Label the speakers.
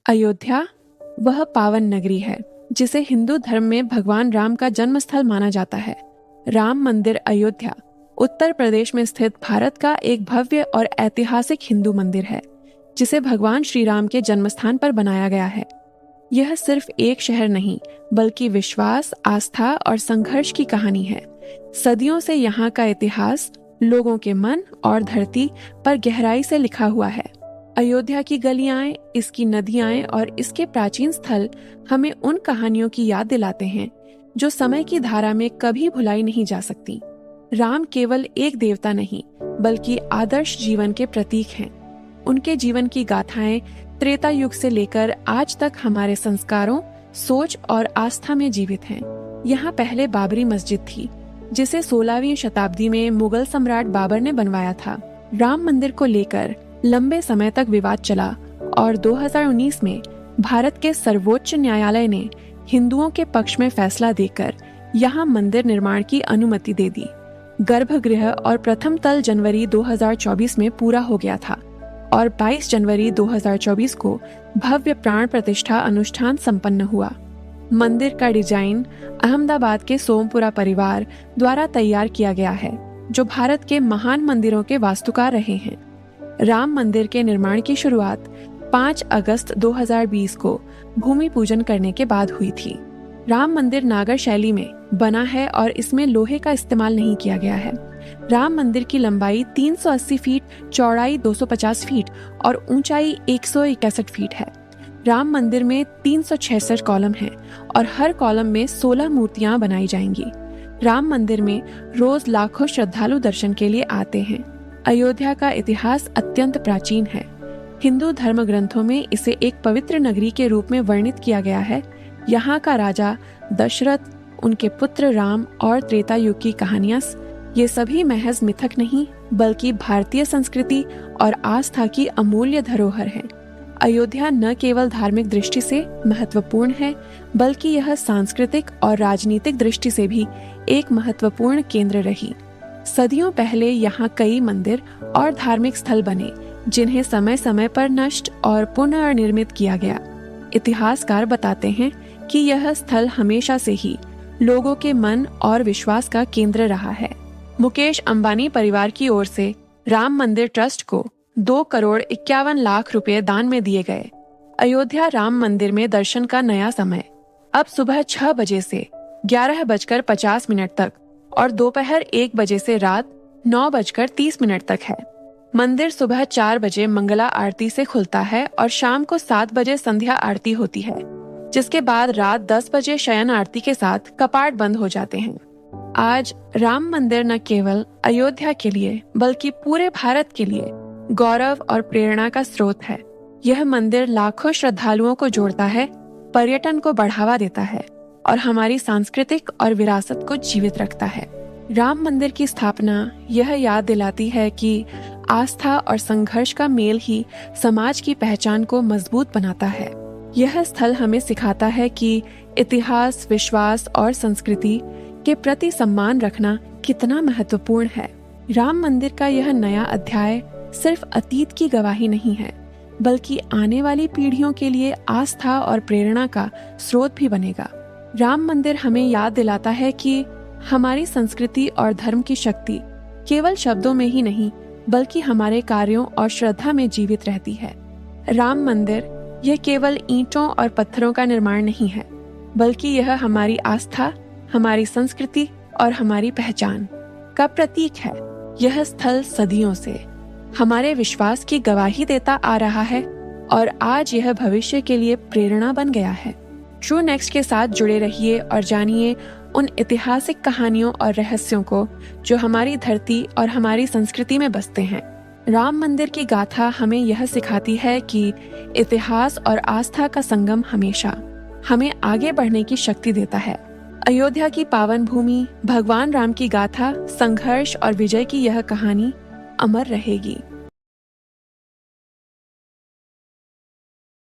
Speaker 1: अयोध्या वह पावन नगरी है जिसे हिंदू धर्म में भगवान राम का जन्म स्थल माना जाता है। राम मंदिर अयोध्या उत्तर प्रदेश में स्थित भारत का एक भव्य और ऐतिहासिक हिंदू मंदिर है जिसे भगवान श्री राम के जन्मस्थान पर बनाया गया है। यह सिर्फ एक शहर नहीं बल्कि विश्वास, आस्था और संघर्ष की कहानी है। सदियों से यहाँ का इतिहास लोगों के मन और धरती पर गहराई से लिखा हुआ है। अयोध्या की गलियां, इसकी नदियां और इसके प्राचीन स्थल हमें उन कहानियों की याद दिलाते हैं जो समय की धारा में कभी भुलाई नहीं जा सकती। राम केवल एक देवता नहीं बल्कि आदर्श जीवन के प्रतीक हैं। उनके जीवन की गाथाएं त्रेता युग से लेकर आज तक हमारे संस्कारों, सोच और आस्था में जीवित हैं। यहाँ पहले बाबरी मस्जिद थी जिसे 16वीं शताब्दी में मुगल सम्राट बाबर ने बनवाया था। राम मंदिर को लेकर लंबे समय तक विवाद चला और 2019 में भारत के सर्वोच्च न्यायालय ने हिंदुओं के पक्ष में फैसला देकर यहाँ मंदिर निर्माण की अनुमति दे दी। गर्भगृह और प्रथम तल जनवरी 2024 में पूरा हो गया था और 22 जनवरी 2024 को भव्य प्राण प्रतिष्ठा अनुष्ठान संपन्न हुआ। मंदिर का डिजाइन अहमदाबाद के सोमपुरा परिवार द्वारा तैयार किया गया है, जो भारत के महान मंदिरों के वास्तुकार रहे हैं। राम मंदिर के निर्माण की शुरुआत 5 अगस्त 2020 को भूमि पूजन करने के बाद हुई थी। राम मंदिर नागर शैली में बना है और इसमें लोहे का इस्तेमाल नहीं किया गया है। राम मंदिर की लंबाई 380 फीट, चौड़ाई 250 फीट और ऊंचाई 161 फीट है। राम मंदिर में 366 कॉलम हैं और हर कॉलम में 16 मूर्तियां बनाई जाएंगी। राम मंदिर में रोज लाखों श्रद्धालु दर्शन के लिए आते हैं। अयोध्या का इतिहास अत्यंत प्राचीन है। हिंदू धर्म ग्रंथों में इसे एक पवित्र नगरी के रूप में वर्णित किया गया है। यहाँ का राजा दशरथ, उनके पुत्र राम और त्रेता युग की कहानियां, ये सभी महज मिथक नहीं बल्कि भारतीय संस्कृति और आस्था की अमूल्य धरोहर है। अयोध्या न केवल धार्मिक दृष्टि से महत्वपूर्ण है बल्कि यह सांस्कृतिक और राजनीतिक दृष्टि से भी एक महत्वपूर्ण केंद्र रही। सदियों पहले यहाँ कई मंदिर और धार्मिक स्थल बने जिन्हें समय समय पर नष्ट और पुनर्निर्मित किया गया। इतिहासकार बताते हैं कि यह स्थल हमेशा से ही लोगों के मन और विश्वास का केंद्र रहा है। मुकेश अंबानी परिवार की ओर से राम मंदिर ट्रस्ट को 2,51,00,000 रुपए दान में दिए गए। अयोध्या राम मंदिर में दर्शन का नया समय अब सुबह 6 बजे से 11:50 तक और दोपहर 1 बजे से रात 9:30 तक है। मंदिर सुबह 4 बजे मंगला आरती से खुलता है और शाम को 7 बजे संध्या आरती होती है, जिसके बाद रात 10 बजे शयन आरती के साथ कपाट बंद हो जाते हैं। आज राम मंदिर न केवल अयोध्या के लिए बल्कि पूरे भारत के लिए गौरव और प्रेरणा का स्रोत है। यह मंदिर लाखों श्रद्धालुओं को जोड़ता है, पर्यटन को बढ़ावा देता है और हमारी सांस्कृतिक और विरासत को जीवित रखता है। राम मंदिर की स्थापना यह याद दिलाती है कि आस्था और संघर्ष का मेल ही समाज की पहचान को मजबूत बनाता है। यह स्थल हमें सिखाता है कि इतिहास, विश्वास और संस्कृति के प्रति सम्मान रखना कितना महत्वपूर्ण है। राम मंदिर का यह नया अध्याय सिर्फ अतीत की गवाही नहीं है बल्कि आने वाली पीढ़ियों के लिए आस्था और प्रेरणा का स्रोत भी बनेगा। राम मंदिर हमें याद दिलाता है कि हमारी संस्कृति और धर्म की शक्ति केवल शब्दों में ही नहीं बल्कि हमारे कार्यों और श्रद्धा में जीवित रहती है। राम मंदिर यह केवल ईंटों और पत्थरों का निर्माण नहीं है बल्कि यह हमारी आस्था, हमारी संस्कृति और हमारी पहचान का प्रतीक है। यह स्थल सदियों से हमारे विश्वास की गवाही देता आ रहा है और आज यह भविष्य के लिए प्रेरणा बन गया है। ट्रू नेक्स्ट के साथ जुड़े रहिए और जानिए उन ऐतिहासिक कहानियों और रहस्यों को जो हमारी धरती और हमारी संस्कृति में बसते हैं। राम मंदिर की गाथा हमें यह सिखाती है कि इतिहास और आस्था का संगम हमेशा हमें आगे बढ़ने की शक्ति देता है। अयोध्या की पावन भूमि, भगवान राम की गाथा, संघर्ष और विजय की यह कहानी अमर रहेगी।